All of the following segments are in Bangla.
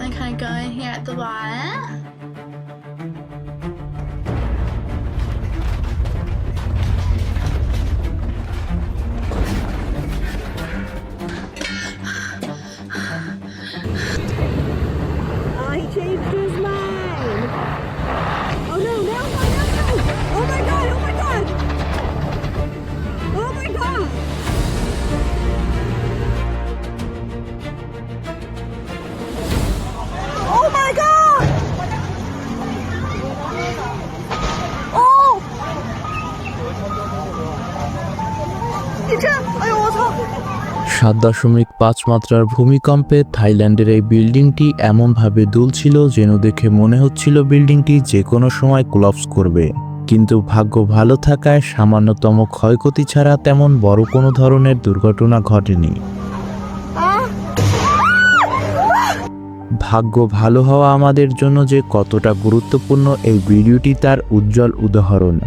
gonna kind of go in here at the bottom. He changed his mind. Oh no, no, no, no, no. Oh my god, oh my god. Oh my god. Oh my god. Oh. 哎呦我操 7.5 মাত্রার ভূমিকম্পে থাইল্যান্ডের এই বিল্ডিংটি এমনভাবে দুলছিল যেন দেখে মনে হচ্ছিল বিল্ডিংটি যে কোনো সময় কোলাপস করবে। কিন্তু ভাগ্য ভালো থাকায় সামান্যতম ক্ষয়ক্ষতি ছাড়া তেমন বড় কোনো ধরনের দুর্ঘটনা ঘটেনি। ভাগ্য ভালো হওয়া আমাদের জন্য যে কতটা গুরুত্বপূর্ণ এই ভিডিওটি তার উজ্জ্বল উদাহরণ।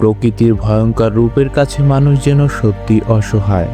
প্রকৃতির ভয়ঙ্কর রূপের কাছে মানুষ যেন সত্যি অসহায়।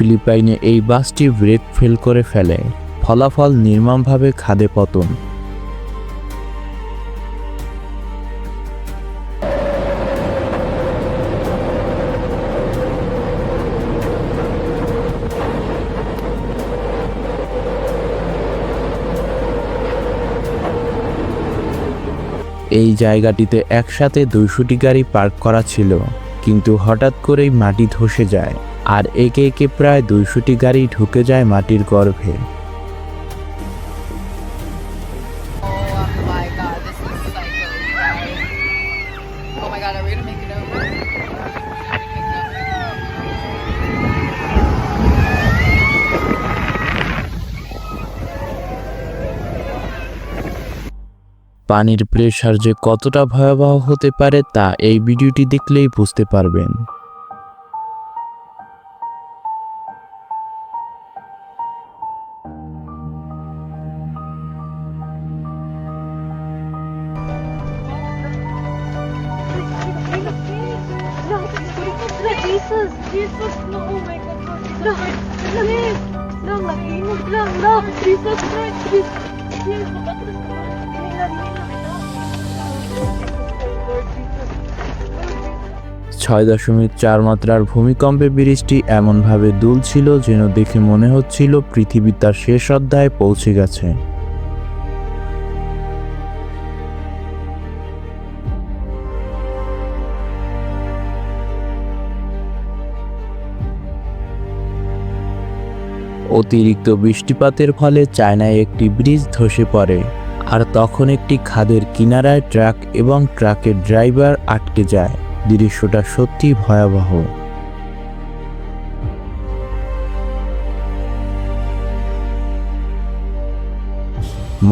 ফিলিপাইনে এই বাসটি ব্রেক ফেল করে ফেলে, ফলাফল নির্মমভাবে খাদে পতন। এই জায়গাটিতে একসাথে 200টি গাড়ি পার্ক করা ছিল, কিন্তু হঠাৎ করেই মাটি ধসে যায় আর একে একে প্রায় 200টি গাড়ি ঢুকে যায় মাটির গর্ভে। পানির প্রেসার যে কতটা ভয়াবহ হতে পারে তা এই ভিডিওটি দেখলেই বুঝতে পারবেন। Jesus, no, oh my God, no, please, no, mag-iingat lang, no, Jesus Christ, please, please, makatras ka ba? Lord Jesus. 6.4 মাত্রার ভূমিকম্পে ব্রিজটি এমনভাবে দুলছিল যেন দেখে মনে হচ্ছিল পৃথিবী তার শেষ অধ্যায়ে পৌঁছে গেছে। অতিরিক্ত বৃষ্টিপাতের ফলে চায়নায় একটি ব্রিজ ধসে পড়ে, আর তখন একটি খাদের কিনারায় ট্রাক এবং ট্রাকের ড্রাইভার আটকে যায়। দৃশ্যটা সত্যি ভয়াবহ।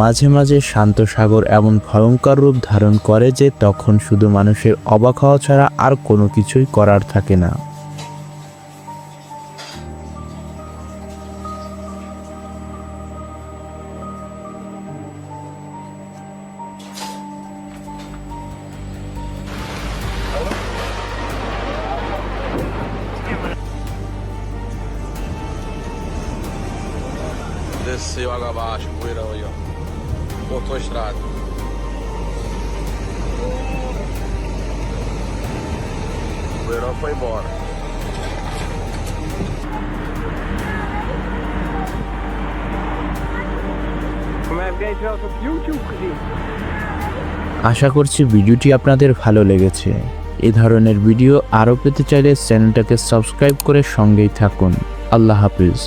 মাঝে মাঝে শান্ত সাগর এমন ভয়ঙ্কর রূপ ধারণ করে যে তখন শুধু মানুষের অবাক হওয়া ছাড়া আর কোনো কিছুই করার থাকে না। Desceu água abaixo, poeirão aí, ó. Cortou a estrada. O poeirão foi embora. Como é heb deze wel eens op YouTube gezien. আশা করছি ভিডিওটি আপনাদের ভালো লেগেছে। এই ধরনের ভিডিও আরও পেতে চাইলে চ্যানেলটাকে সাবস্ক্রাইব করে সঙ্গেই থাকুন। আল্লাহ হাফিজ।